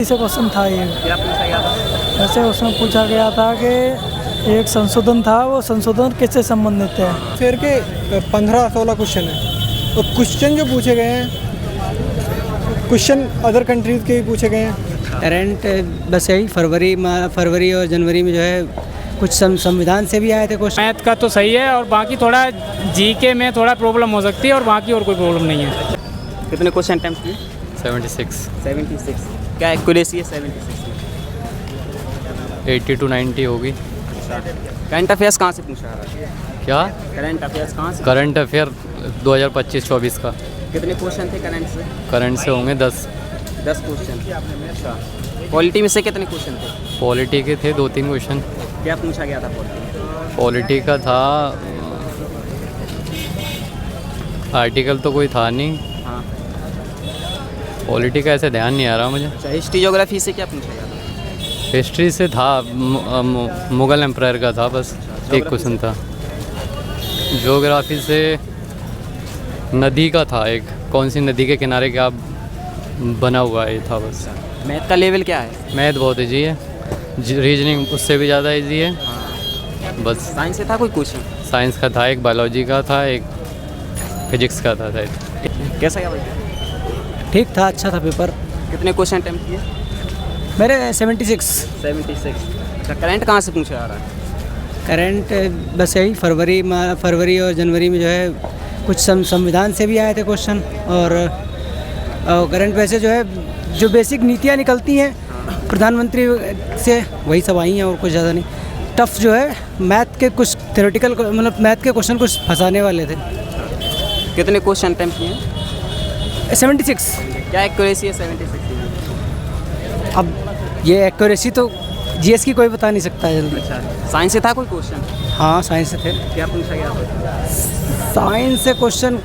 से क्वेश्चन था ये। क्या पूछा गया था? वैसे उसमें पूछा गया था कि एक संशोधन था, वो संशोधन किससे संबंधित है। फिर के 15-16 क्वेश्चन है और क्वेश्चन जो पूछे गए हैं क्वेश्चन अदर कंट्रीज़ के भी पूछे गए हैं। करंट बस यही फरवरी और जनवरी में जो है कुछ संविधान से भी आए थे क्वेश्चन। मैथ का तो सही है और बाकी थोड़ा जीके में थोड़ा प्रॉब्लम हो सकती है और बाकी और कोई प्रॉब्लम नहीं है। कितने क्वेश्चन अटेम्प्ट किए? 76 क्या एक्यूरेसी है 76 में? 80 to 90 होगी। करंट अफेयर्स कहाँ से पूछा रहा है? क्या करंट अफेयर्स कहाँ से? करंट अफेयर 2025-24 का। कितने क्वेश्चन थे करंट से? करंट से होंगे 10 क्वेश्चन। अच्छा, पॉलिटी में से कितने क्वेश्चन थे? पॉलिटी के थे 2-3 क्वेश्चन। क्या पूछा गया था पॉलिटी? पॉलिटी का था आर्टिकल तो कोई था नहीं। हाँ। पॉलिटी का ऐसे ध्यान नहीं आ रहा मुझे। अच्छा, हिस्ट्री ज्योग्राफी से क्या पूछा गया था? हिस्ट्री से था मुग़ल एम्पायर का था बस एक क्वेश्चन था। ज्योग्राफी से नदी का था एक, कौन सी नदी के किनारे क्या बना हुआ है ये था बस। मैथ का लेवल क्या है? मैथ बहुत ईजी है, रीजनिंग उससे भी ज़्यादा ईजी है। बस साइंस से था कोई क्वेश्चन? साइंस का था एक, बायोलॉजी का था एक, फिजिक्स का था शायद। कैसा गया भाई? ठीक था, अच्छा था पेपर। कितने क्वेश्चन अटेम्प्ट किए? मेरे 76। 76। अच्छा, करंट कहाँ से पूछा जा रहा है? करंट बस यही फरवरी और जनवरी में जो है कुछ संविधान से भी आए थे क्वेश्चन। और करंट वैसे जो है जो बेसिक नीतियाँ निकलती हैं प्रधानमंत्री से वही सब आई हैं और कुछ ज़्यादा नहीं। टफ जो है मैथ के कुछ थ्योरेटिकल मतलब मैथ के क्वेश्चन कुछ फंसाने वाले थे। कितने क्वेश्चन अटेम्प्ट किए? 76। क्या एक्यूरेसी है 76 में? अब ये एक्यूरेसी तो जीएस की कोई बता नहीं सकता है जल्दी। अच्छा, साइंस से था कोई क्वेश्चन? हाँ, साइंस से थे। क्या पूछा गया था? साइंस से क्वेश्चन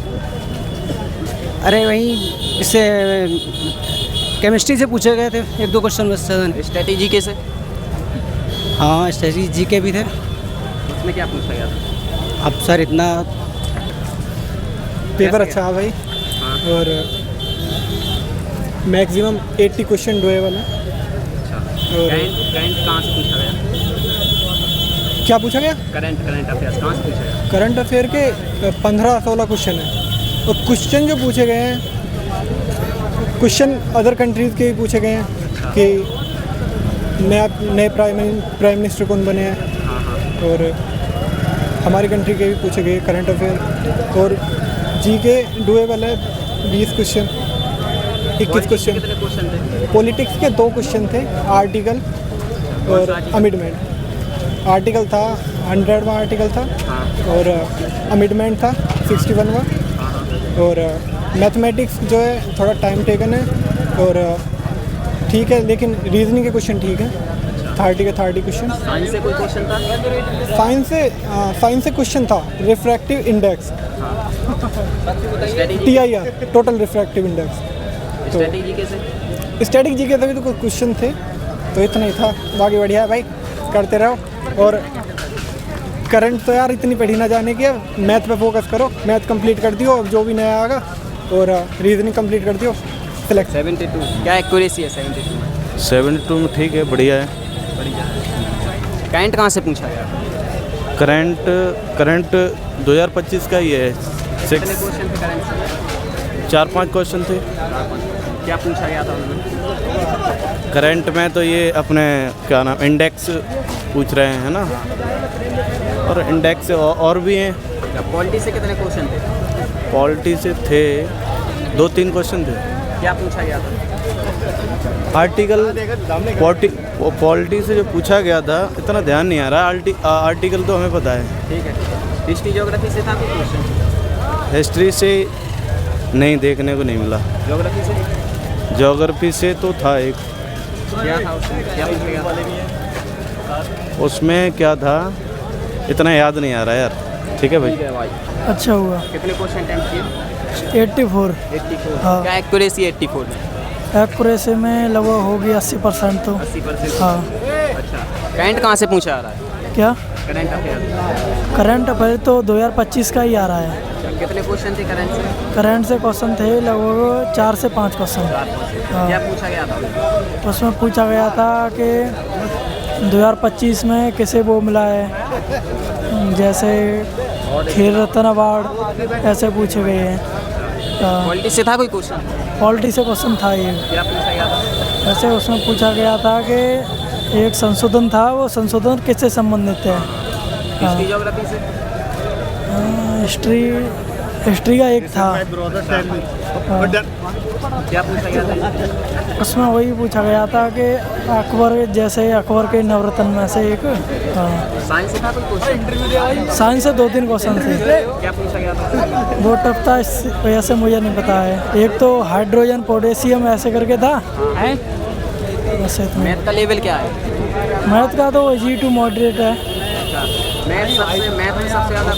अरे वहीं इससे केमिस्ट्री से पूछे गए थे 1-2 क्वेश्चन बस, ज़्यादा नहीं। स्ट्रेटेजी के से? हाँ, स्ट्रेटजी जी के भी थे। उसमें क्या पूछा गया था? अब सर इतना पेपर अच्छा है भाई। हाँ। और मैक्सिमम 80 क्वेश्चन डुएबल है। और करंट कहाँ से पूछा गया? क्या पूछा गया? करंट अफेयर्स कहाँ से पूछा गया? करंट अफेयर के 15-16 क्वेश्चन है और क्वेश्चन जो पूछे गए हैं क्वेश्चन अदर कंट्रीज़ के भी पूछे गए हैं कि नए प्राइम मिनिस्टर कौन बने हैं। और हमारी कंट्री के भी पूछे गए करंट अफेयर। और जी के डुएबल है 20 क्वेश्चन, 21 क्वेश्चन। कितने क्वेश्चन थे? पॉलिटिक्स के 2 क्वेश्चन थे, आर्टिकल और अमेंडमेंट। आर्टिकल था 100वां आर्टिकल था और अमेंडमेंट था 61वां। और मैथमेटिक्स जो है थोड़ा टाइम टेकन है और ठीक है, लेकिन रीजनिंग के क्वेश्चन ठीक है। 30 के 30 क्वेश्चन। साइंस से कोई क्वेश्चन था? साइंस से क्वेश्चन था refractive index, strategy TIR, total refractive index. Strategy के से? स्टैटिक जी के तभी तो कुछ क्वेश्चन थे, तो इतना ही था। बाकी बढ़िया है भाई, करते रहो। और करंट तो यार इतनी पढ़ी ना जाने की, मैथ पे फोकस करो। मैथ कंप्लीट कर दियो, जो भी नया आएगा, और रीजनिंग कंप्लीट कर दियो। सिलेक्ट 72। क्या एक्यूरेसी है 72 में? 72 में ठीक है, बढ़िया है। करंट कहाँ से पूछा गया? करंट 2025 का ही है। कितने क्वेश्चन थे करंट से? 4-5 क्वेश्चन थे। क्या पूछा गया था उन्होंने? करंट में तो ये अपने क्या नाम इंडेक्स पूछ रहे हैं, है ना, और इंडेक्स और भी हैं। पॉलिटी से कितने क्वेश्चन थे? पॉलिटी से थे 2-3 क्वेश्चन थे। क्या पूछा गया था? आर्टिकल पॉलिटी से जो पूछा गया था इतना ध्यान नहीं आ रहा। आर्टिकल तो हमें पता है। ठीक है। हिस्ट्री ज्योग्राफी से था कोई क्वेश्चन? हिस्ट्री से नहीं, देखने को नहीं मिला। ज्योग्राफी से? ज्योग्राफी से तो था एक। क्या था उसमें? क्या पूछा गया था? उसमें क्या था इतना याद नहीं आ रहा यार। ठीक है भाई। ठीक है भाई। अच्छा हुआ। कितने क्वेश्चन अटेम्प्ट किए? 84। 84। हाँ। क्या एक्यूरेसी 84 में? एक्यूरेसी में लगभग होगी 80% तो। 80%? हाँ। अच्छा, करंट कहाँ से पूछा आ रहा है? क्या? Current affair. करंट अफेयर तो 2025 का ही आ रहा है। कितने क्वेश्चन थे करंट से? करंट से क्वेश्चन थे लगभग 4 से 5 क्वेश्चन। क्या पूछा गया था? उसमें पूछा गया था कि 2025 में किसे वो मिला है, जैसे खेल रत्न अवार्ड, ऐसे पूछे गए हैं। पॉलिटी से था कोई क्वेश्चन? पॉलिटी से क्वेश्चन था ये। क्या पूछा गया था? ऐसे उसमें पूछा गया था कि एक संशोधन था, वो संशोधन किससे संबंधित है। हिस्ट्री ज्योग्राफी से? हिस्ट्री का एक था। क्या पूछा गया था? उसमें वही पूछा गया था कि अकबर के नवरत्न में से एक। साइंस से था कोई क्वेश्चन? साइंस से 2-3 क्वेश्चन थे। क्या पूछा गया था? वो टफ था, इस वजह से मुझे नहीं पता है। एक तो हाइड्रोजन पोटेशियम ऐसे करके था। बस इतना। मैथ का लेवल क्या है? मैथ का तो G2 मॉडरेट है। मैथ में सबसे ज़्यादा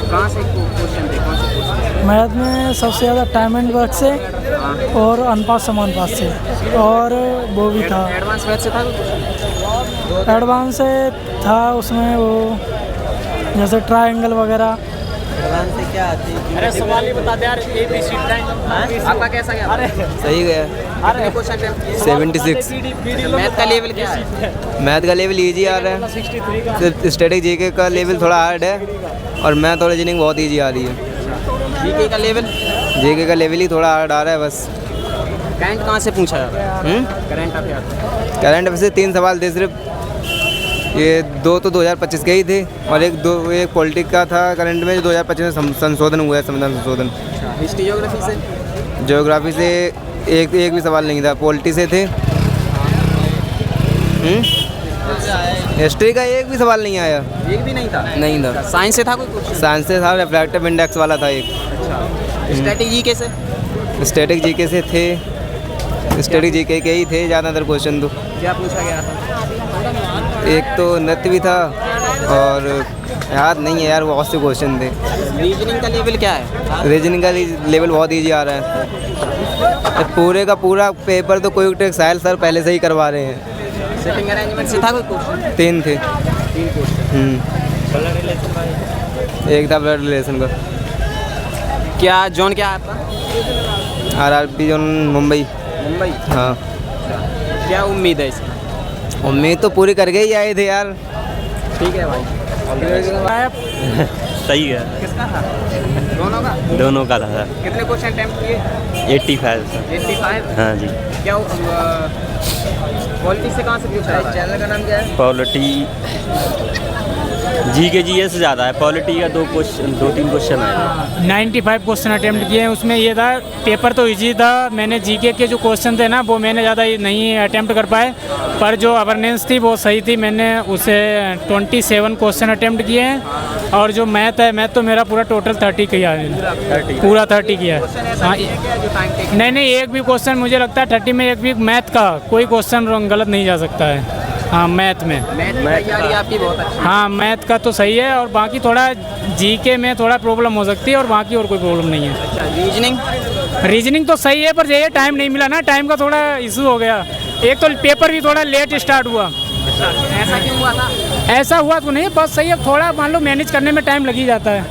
कहाँ से क्वेश्चन थे? कौन से क्वेश्चन? मैथ में सबसे ज़्यादा टाइम एंड वर्क से और अनुपात समानुपात से, और वो भी था। एडवांस मैथ से था कोई क्वेश्चन? एडवांस से था, उसमें वो जैसे ट्रायंगल वगैरह। अरे सवाल ही बता दे यार। आपका कैसा गया? सही गया। कितने क्वेश्चन अटेम्प्ट किए? 76। मैथ का लेवल क्या है? मैथ का लेवल ईजी आ रहा है, सिर्फ स्टैटिक जीके का लेवल थोड़ा हार्ड है, और मैथ और रीजनिंग बहुत ईजी आ रही है। जीके का लेवल? जीके का लेवल ही थोड़ा हार्ड आ रहा है बस। करंट कहाँ से पूछा जाता है? Current affair? करंट अफेयर से 3 सवाल थे सिर्फ। ये 2 तो 2025 के ही थे, और एक पॉलिटिक का था करंट में, जो 2025 में संशोधन हुआ है, संविधान संशोधन। हिस्ट्री ज्योग्राफी से? ज्योग्राफी से एक भी सवाल नहीं था। पॉलिटी से थे। हिस्ट्री का एक भी सवाल नहीं आया। एक भी नहीं था? नहीं था। साइंस से था कोई क्वेश्चन? साइंस से था, रिफ्रैक्टिव इंडेक्स वाला था एक। स्टैटिक जीके से? स्टैटिक जीके से थे, स्टैटिक जीके के ही थे ज़्यादातर क्वेश्चन। तो क्या पूछा गया था? एक तो नृत्य भी था, और याद नहीं है यार, बहुत से क्वेश्चन थे। रीजनिंग का लेवल क्या है? रीजनिंग का लेवल बहुत ईजी आ रहा है। पूरे का पूरा पेपर तो कोई टेक्सटाइल सर पहले से ही करवा रहे हैं। सिटिंग अरेंजमेंट से था कोई क्वेश्चन? 3 थे। 3 क्वेश्चन। एक था ब्लड रिलेशन का। क्या जोन क्या है आपका? RRB zone Mumbai. मुंबई? हाँ। क्या उम्मीद है इसकी? उम्मीद तो पूरी करके ही आए थे यार। ठीक है भाई। सही है। किसका था? दोनों का? दोनों का था। कितने क्वेश्चन अटेम्प्ट किए? 85 सर। 85? हाँ जी। क्या पॉलिटिक्स से कहाँ से पूछा है? चैनल का नाम क्या है? पॉलिटी जी के GS से ज़्यादा है। पॉलिटी का 2-3 क्वेश्चन आए। 95 क्वेश्चन अटेम्प्ट किए हैं। उसमें ये था, पेपर तो इजी था। मैंने जीके के जो क्वेश्चन थे ना, वो मैंने ज़्यादा नहीं अटेम्प्ट कर पाए, पर जो अवेयरनेस थी वो सही थी। मैंने उसे 27 क्वेश्चन अटेम्प्ट किए हैं, और जो मैथ है, मैथ तो मेरा पूरा टोटल 30 किया है, पूरा 30 किया है। हाँ, नहीं, एक भी क्वेश्चन मुझे लगता है 30 में एक भी मैथ का कोई क्वेश्चन गलत नहीं जा सकता है। हाँ, मैथ में तैयारी आपकी बहुत अच्छी है। हाँ, मैथ का तो सही है, और बाकी थोड़ा जीके में थोड़ा प्रॉब्लम हो सकती है, और बाकी और कोई प्रॉब्लम नहीं है। रीजनिंग तो सही है, पर ये टाइम नहीं मिला ना, टाइम का थोड़ा इशू हो गया। एक तो पेपर भी थोड़ा लेट स्टार्ट हुआ। ऐसा क्यों हुआ था? ऐसा हुआ तो नहीं, बस सही है, थोड़ा मान लो मैनेज करने में टाइम लग ही जाता है।